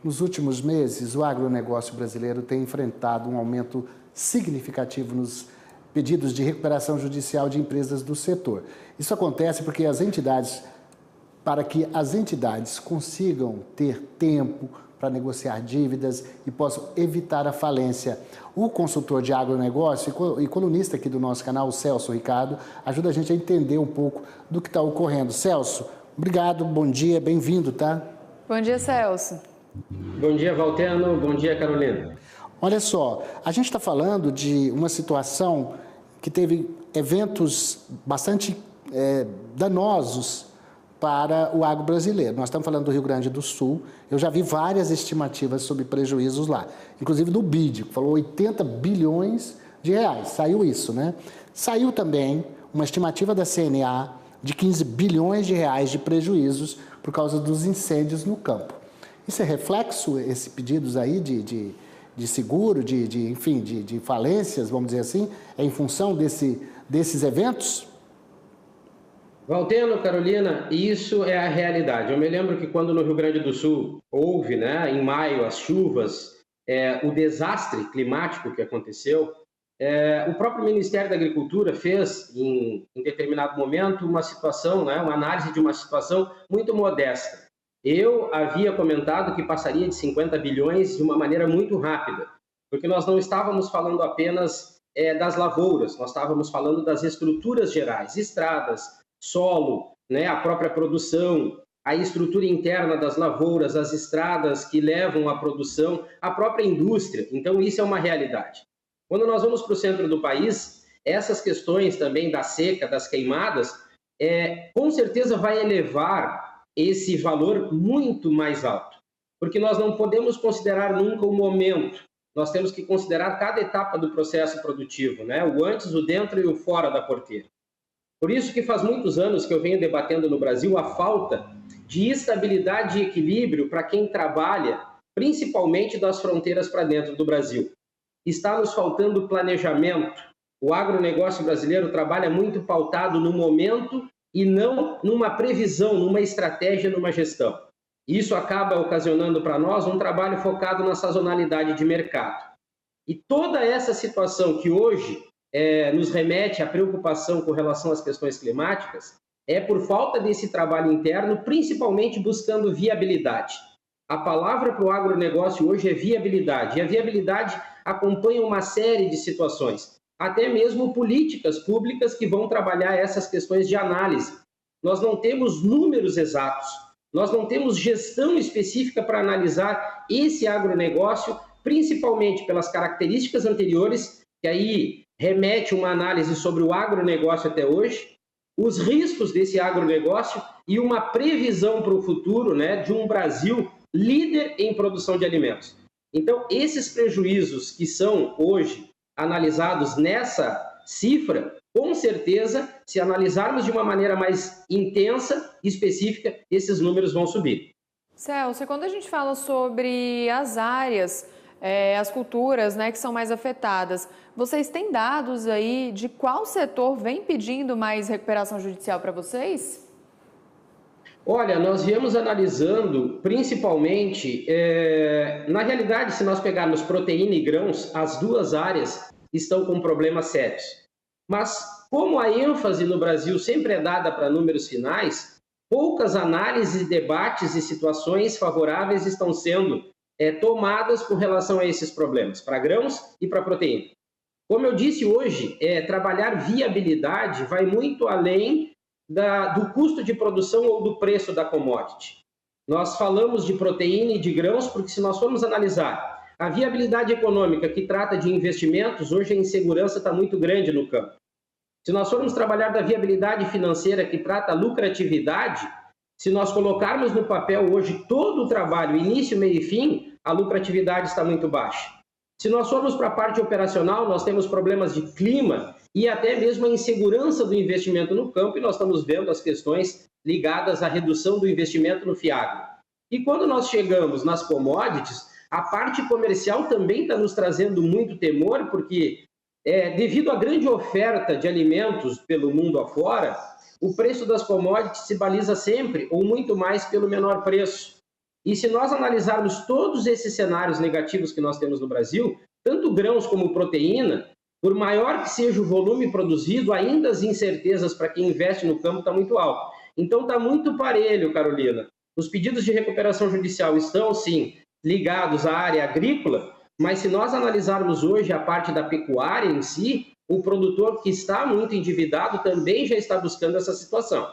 Nos últimos meses, o agronegócio brasileiro tem enfrentado um aumento significativo nos pedidos de recuperação judicial de empresas do setor. Isso acontece porque para que as entidades consigam ter tempo para negociar dívidas e possam evitar a falência. O consultor de agronegócio e colunista aqui do nosso canal, o Celso Ricardo, ajuda a gente a entender um pouco do que está ocorrendo. Celso, obrigado, bom dia, bem-vindo, tá? Bom dia, Celso. Bom dia, Valteno. Bom dia, Carolina. Olha só, a gente está falando de uma situação que teve eventos bastante danosos para o agro brasileiro. Nós estamos falando do Rio Grande do Sul. Eu já vi várias estimativas sobre prejuízos lá, inclusive do BID, que falou 80 bilhões de reais. Saiu isso, né? Saiu também uma estimativa da CNA de 15 bilhões de reais de prejuízos por causa dos incêndios no campo. Isso é reflexo, esses pedidos aí de seguro, enfim, de falências, vamos dizer assim, é em função desses eventos? Valteno, Carolina, isso é a realidade. Eu me lembro que quando no Rio Grande do Sul houve, né, em maio, as chuvas, o desastre climático que aconteceu, o próprio Ministério da Agricultura fez, em determinado momento, uma situação, né, uma análise de uma situação muito modesta. Eu havia comentado que passaria de 50 bilhões de uma maneira muito rápida, porque nós não estávamos falando apenas das lavouras, nós estávamos falando das estruturas gerais, estradas, solo, né, a própria produção, a estrutura interna das lavouras, as estradas que levam à produção, a própria indústria. Então, isso é uma realidade. Quando nós vamos para o centro do país, essas questões também da seca, das queimadas, com certeza vai elevar esse valor muito mais alto, porque nós não podemos considerar nunca o momento, nós temos que considerar cada etapa do processo produtivo, né? O antes, o dentro e o fora da porteira. Por isso que faz muitos anos que eu venho debatendo no Brasil a falta de estabilidade e equilíbrio para quem trabalha, principalmente das fronteiras para dentro do Brasil. Está nos faltando planejamento. O agronegócio brasileiro trabalha muito pautado no momento e não numa previsão, numa estratégia, numa gestão. Isso acaba ocasionando para nós um trabalho focado na sazonalidade de mercado. E toda essa situação que hoje nos remete à preocupação com relação às questões climáticas, é por falta desse trabalho interno, principalmente buscando viabilidade. A palavra para o agronegócio hoje é viabilidade, e a viabilidade acompanha uma série de situações, até mesmo políticas públicas que vão trabalhar essas questões de análise. Nós não temos números exatos, nós não temos gestão específica para analisar esse agronegócio, principalmente pelas características anteriores, que aí remete uma análise sobre o agronegócio até hoje, os riscos desse agronegócio e uma previsão para o futuro, né, de um Brasil líder em produção de alimentos. Então, esses prejuízos que são hoje analisados nessa cifra, com certeza, se analisarmos de uma maneira mais intensa e específica, esses números vão subir. Celso, quando a gente fala sobre as áreas, as culturas, né, que são mais afetadas, vocês têm dados aí de qual setor vem pedindo mais recuperação judicial para vocês? Olha, nós viemos analisando principalmente, na realidade, se nós pegarmos proteína e grãos, as duas áreas estão com problemas sérios. Mas como a ênfase no Brasil sempre é dada para números finais, poucas análises, debates e situações favoráveis estão sendo tomadas com relação a esses problemas, para grãos e para proteína. Como eu disse hoje, trabalhar viabilidade vai muito além do custo de produção ou do preço da commodity. Nós falamos de proteína e de grãos porque se nós formos analisar a viabilidade econômica que trata de investimentos, hoje a insegurança está muito grande no campo. Se nós formos trabalhar da viabilidade financeira que trata a lucratividade, se nós colocarmos no papel hoje todo o trabalho, início, meio e fim, a lucratividade está muito baixa. Se nós formos para a parte operacional, nós temos problemas de clima e até mesmo a insegurança do investimento no campo, e nós estamos vendo as questões ligadas à redução do investimento no FIAGRO. E quando nós chegamos nas commodities, a parte comercial também está nos trazendo muito temor, porque devido à grande oferta de alimentos pelo mundo afora, o preço das commodities se baliza sempre, ou muito mais, pelo menor preço. E se nós analisarmos todos esses cenários negativos que nós temos no Brasil, tanto grãos como proteína, por maior que seja o volume produzido, ainda as incertezas para quem investe no campo estão muito altas. Então está muito parelho, Carolina. Os pedidos de recuperação judicial estão, sim, ligados à área agrícola, mas se nós analisarmos hoje a parte da pecuária em si, o produtor que está muito endividado também já está buscando essa situação.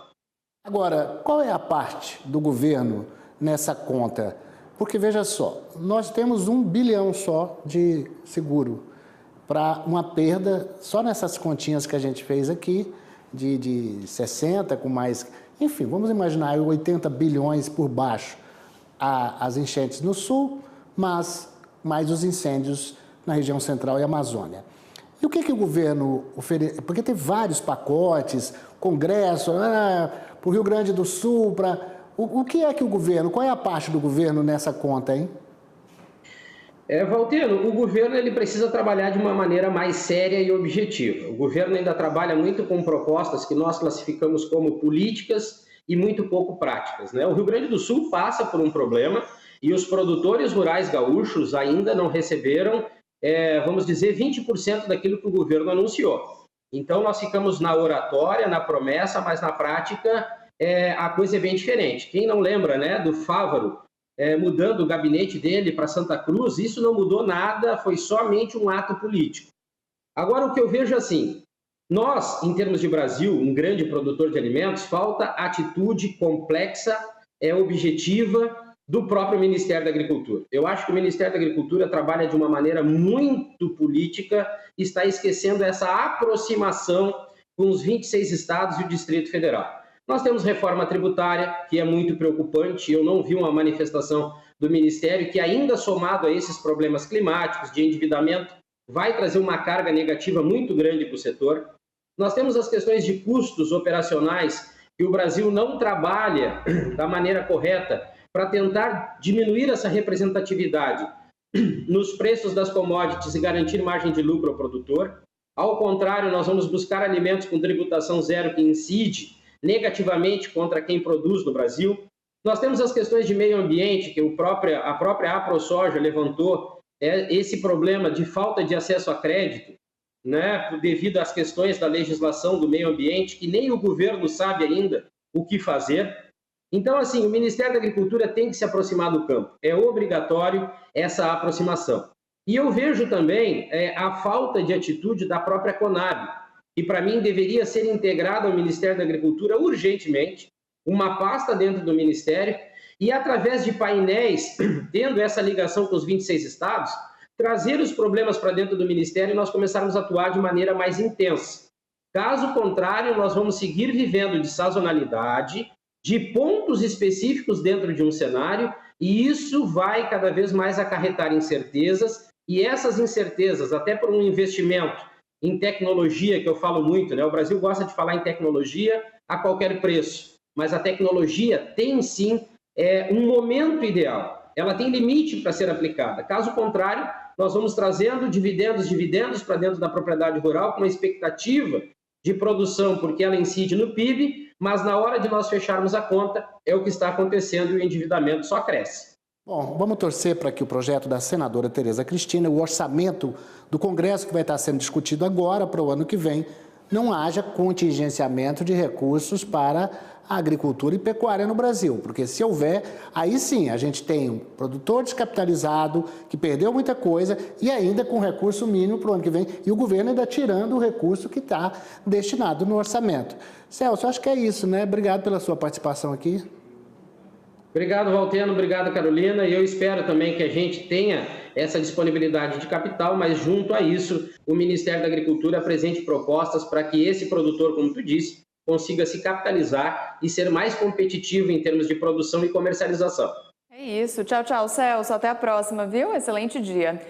Agora, qual é a parte do governo nessa conta? Porque, veja só, nós temos 1 bilhão só de seguro para uma perda, só nessas continhas que a gente fez aqui, de 60 com mais... Enfim, vamos imaginar 80 bilhões por baixo as enchentes no sul, mas mais os incêndios na região central e Amazônia. E o que o governo oferece? Porque tem vários pacotes, Congresso, para o Rio Grande do Sul, o que é que o governo, qual é a parte do governo nessa conta, hein? Valteno, o governo ele precisa trabalhar de uma maneira mais séria e objetiva. O governo ainda trabalha muito com propostas que nós classificamos como políticas e muito pouco práticas, né? O Rio Grande do Sul passa por um problema e os produtores rurais gaúchos ainda não receberam, vamos dizer, 20% daquilo que o governo anunciou. Então, nós ficamos na oratória, na promessa, mas na prática a coisa é bem diferente. Quem não lembra, né, do Fávaro mudando o gabinete dele para Santa Cruz, isso não mudou nada, foi somente um ato político. Agora, o que eu vejo assim, nós, em termos de Brasil, um grande produtor de alimentos, falta atitude complexa, objetiva do próprio Ministério da Agricultura. Eu acho que o Ministério da Agricultura trabalha de uma maneira muito política, está esquecendo essa aproximação com os 26 estados e o Distrito Federal. Nós temos reforma tributária, que é muito preocupante. Eu não vi uma manifestação do Ministério que, ainda somado a esses problemas climáticos, de endividamento, vai trazer uma carga negativa muito grande para o setor. Nós temos as questões de custos operacionais, que o Brasil não trabalha da maneira correta para tentar diminuir essa representatividade nos preços das commodities e garantir margem de lucro ao produtor. Ao contrário, nós vamos buscar alimentos com tributação zero que incide negativamente contra quem produz no Brasil. Nós temos as questões de meio ambiente, que a própria AproSoja levantou esse problema de falta de acesso a crédito, né, devido às questões da legislação do meio ambiente, que nem o governo sabe ainda o que fazer. Então, assim, o Ministério da Agricultura tem que se aproximar do campo. É obrigatório essa aproximação. E eu vejo também a falta de atitude da própria Conab, que para mim deveria ser integrada ao Ministério da Agricultura urgentemente, uma pasta dentro do Ministério, e através de painéis, tendo essa ligação com os 26 estados, trazer os problemas para dentro do Ministério e nós começarmos a atuar de maneira mais intensa. Caso contrário, nós vamos seguir vivendo de sazonalidade, de pontos específicos dentro de um cenário, e isso vai cada vez mais acarretar incertezas, e essas incertezas, até por um investimento em tecnologia, que eu falo muito, né? O Brasil gosta de falar em tecnologia a qualquer preço, mas a tecnologia tem sim um momento ideal, ela tem limite para ser aplicada. Caso contrário, nós vamos trazendo dividendos para dentro da propriedade rural com uma expectativa de produção, porque ela incide no PIB, mas na hora de nós fecharmos a conta, é o que está acontecendo e o endividamento só cresce. Bom, vamos torcer para que o projeto da senadora Tereza Cristina, o orçamento do Congresso que vai estar sendo discutido agora para o ano que vem, não haja contingenciamento de recursos para a agricultura e pecuária no Brasil, porque se houver, aí sim a gente tem um produtor descapitalizado que perdeu muita coisa e ainda com recurso mínimo para o ano que vem, e o governo ainda tirando o recurso que está destinado no orçamento. Celso, acho que é isso, né? Obrigado pela sua participação aqui. Obrigado, Valteno. Obrigado, Carolina. E eu espero também que a gente tenha essa disponibilidade de capital, mas junto a isso, o Ministério da Agricultura apresente propostas para que esse produtor, como tu disse, consiga se capitalizar e ser mais competitivo em termos de produção e comercialização. É isso. Tchau, tchau, Celso. Até a próxima, viu? Excelente dia.